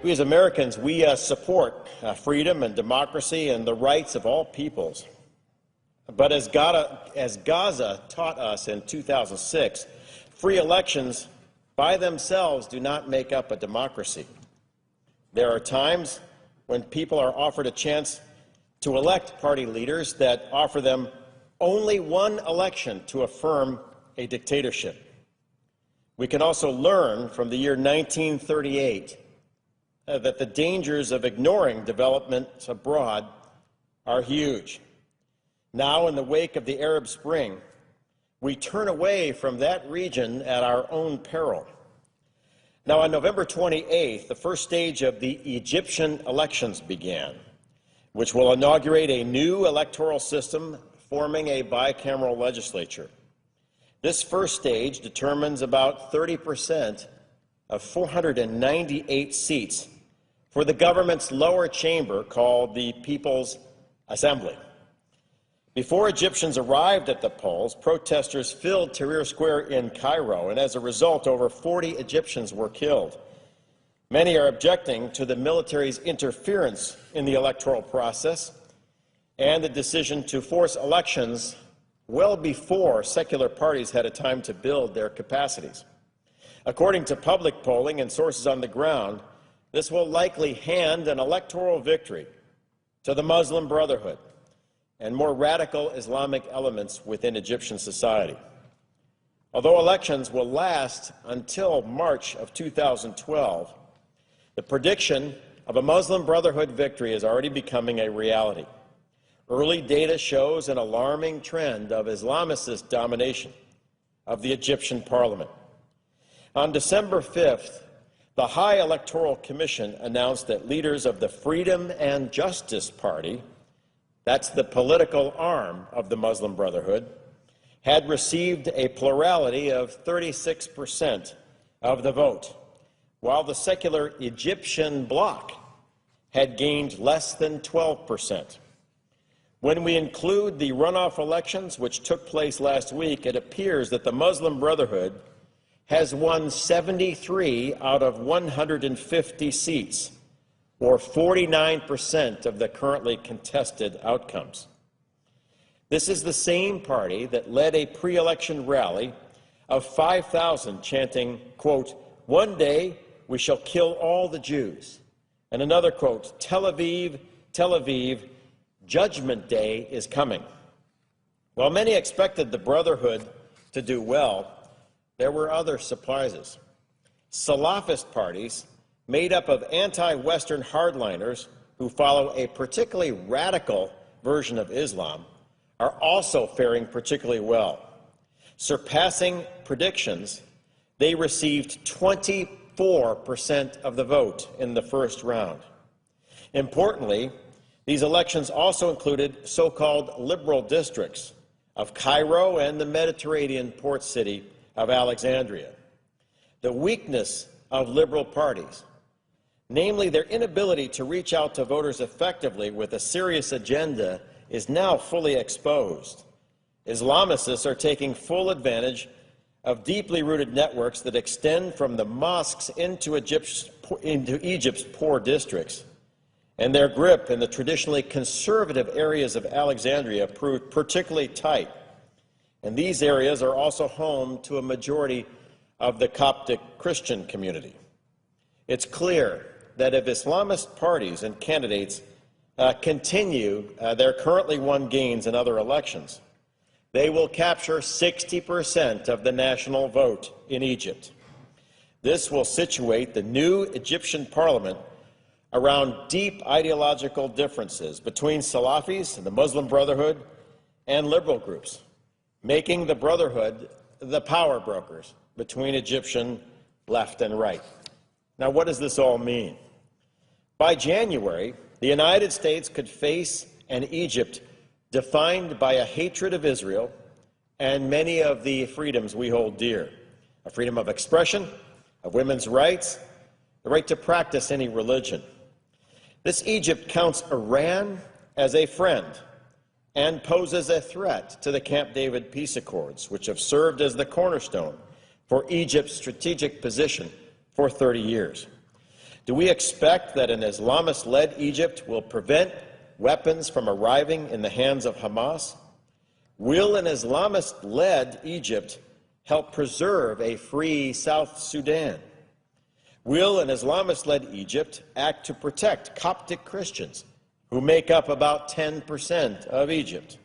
We as Americans, we support freedom and democracy and the rights of all peoples. But as Gaza taught us in 2006, free elections by themselves do not make up a democracy. There are times when people are offered a chance to elect party leaders that offer them only one election to affirm a dictatorship. We can also learn from the year 1938 that the dangers of ignoring developments abroad are huge. Now, in the wake of the Arab Spring, we turn away from that region at our own peril. Now, on November 28th, the first stage of the Egyptian elections began, which will inaugurate a new electoral system forming a bicameral legislature. This first stage determines about 30% of 498 seats for the government's lower chamber called the People's Assembly. Before Egyptians arrived at the polls, protesters filled Tahrir Square in Cairo, and as a result, over 40 Egyptians were killed. Many are objecting to the military's interference in the electoral process and the decision to force elections well before secular parties had a time to build their capacities. According to public polling and sources on the ground, this will likely hand an electoral victory to the Muslim Brotherhood and more radical Islamic elements within Egyptian society. Although elections will last until March of 2012, the prediction of a Muslim Brotherhood victory is already becoming a reality. Early data shows an alarming trend of Islamicist domination of the Egyptian parliament. On December 5th, the High Electoral Commission announced that leaders of the Freedom and Justice Party, that's the political arm of the Muslim Brotherhood, had received a plurality of 36% of the vote, while the secular Egyptian Bloc had gained less than 12%. When we include the runoff elections which took place last week, it appears that the Muslim Brotherhood has won 73 out of 150 seats, or 49% of the currently contested outcomes. This is the same party that led a pre-election rally of 5,000 chanting, quote, "One day we shall kill all the Jews," and another, quote, Tel Aviv, Tel Aviv, Judgment Day is coming." While many expected the Brotherhood to do well, there were other surprises. Salafist parties made up of anti-Western hardliners who follow a particularly radical version of Islam are also faring particularly well. Surpassing predictions, they received 24% of the vote in the first round. Importantly, these elections also included so-called liberal districts of Cairo and the Mediterranean port city of Alexandria. The weakness of liberal parties, namely their inability to reach out to voters effectively with a serious agenda, is now fully exposed. Islamicists are taking full advantage of deeply rooted networks that extend from the mosques into Egypt's poor districts, and their grip in the traditionally conservative areas of Alexandria proved particularly tight. And these areas are also home to a majority of the Coptic Christian community. It's clear that if Islamist parties and candidates continue their currently won gains in other elections, they will capture 60% of the national vote in Egypt. This will situate the new Egyptian parliament around deep ideological differences between Salafis and the Muslim Brotherhood and liberal groups, making the Brotherhood the power brokers between Egyptian left and right. Now, what does this all mean? By January, the United States could face an Egypt defined by a hatred of Israel and many of the freedoms we hold dear: a freedom of expression, of women's rights, the right to practice any religion. This Egypt counts Iran as a friend and poses a threat to the Camp David peace accords, which have served as the cornerstone for Egypt's strategic position for 30 years. Do we expect that an Islamist-led Egypt will prevent weapons from arriving in the hands of Hamas? Will an Islamist-led Egypt help preserve a free South Sudan? Will an Islamist-led Egypt act to protect Coptic Christians, who make up about 10% of Egypt?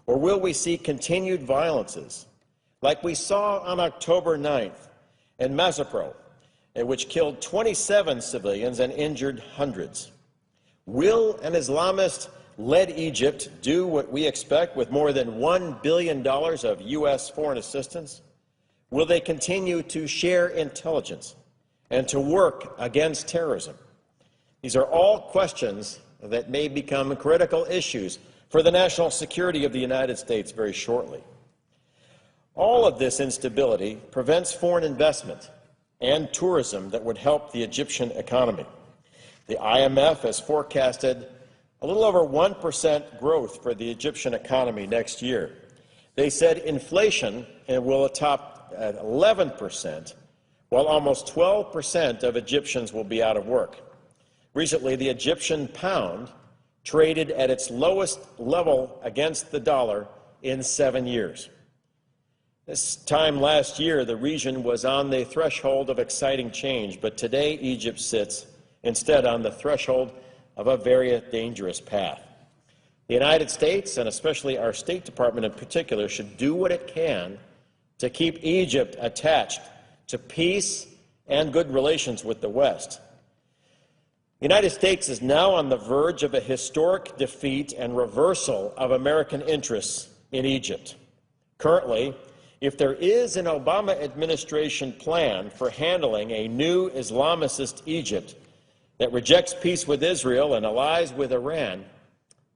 Or will we see continued violences, like we saw on October 9th in Mazapro, which killed 27 civilians and injured hundreds? Will an Islamist-led Egypt do what we expect with more than $1 billion of U.S. foreign assistance? Will they continue to share intelligence and to work against terrorism? These are all questions that may become critical issues for the national security of the United States very shortly. All of this instability prevents foreign investment and tourism that would help the Egyptian economy. The IMF has forecasted a little over 1% growth for the Egyptian economy next year. They said inflation will top 11%, while almost 12% of Egyptians will be out of work. Recently, the Egyptian pound traded at its lowest level against the dollar in 7 years. This time last year, the region was on the threshold of exciting change, but today Egypt sits instead on the threshold of a very dangerous path. The United States, and especially our State Department in particular, should do what it can to keep Egypt attached to peace and good relations with the West. The United States is now on the verge of a historic defeat and reversal of American interests in Egypt. Currently, if there is an Obama administration plan for handling a new Islamist Egypt that rejects peace with Israel and allies with Iran,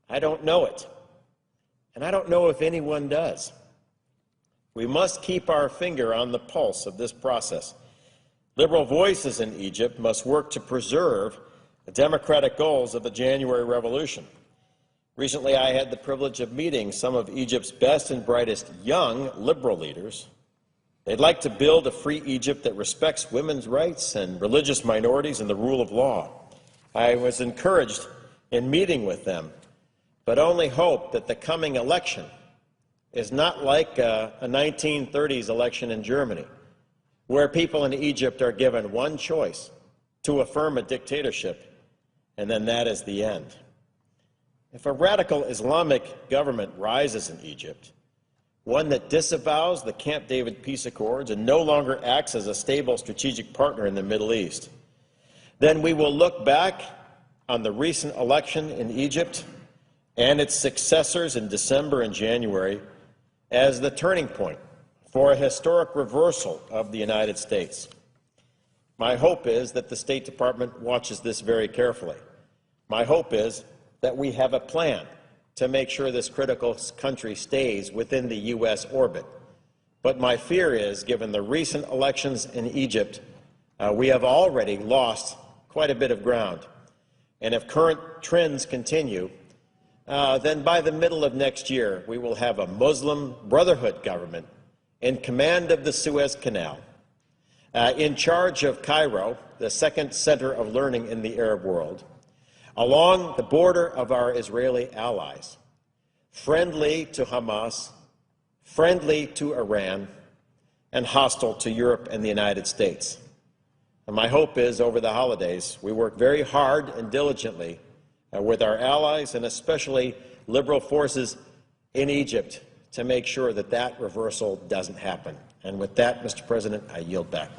I don't know it. And I don't know if anyone does. We must keep our finger on the pulse of this process. Liberal voices in Egypt must work to preserve the democratic goals of the January Revolution. Recently, I had the privilege of meeting some of Egypt's best and brightest young liberal leaders. They'd like to build a free Egypt that respects women's rights and religious minorities and the rule of law. I was encouraged in meeting with them, but only hope that the coming election is not like a 1930s election in Germany, where people in Egypt are given one choice: to affirm a dictatorship, and then that is the end. If a radical Islamic government rises in Egypt, one that disavows the Camp David peace accords and no longer acts as a stable strategic partner in the Middle East, then we will look back on the recent election in Egypt and its successors in December and January as the turning point for a historic reversal of the United States. My hope is that the State Department watches this very carefully. My hope is that we have a plan to make sure this critical country stays within the U.S. orbit. But my fear is, given the recent elections in Egypt, we have already lost quite a bit of ground. And if current trends continue, then by the middle of next year, we will have a Muslim Brotherhood government in command of the Suez Canal, in charge of Cairo, the second center of learning in the Arab world, along the border of our Israeli allies, friendly to Hamas, friendly to Iran, and hostile to Europe and the United States. And my hope is, over the holidays, we work very hard and diligently with our allies, and especially liberal forces in Egypt, to make sure that that reversal doesn't happen. And with that, Mr. President, I yield back.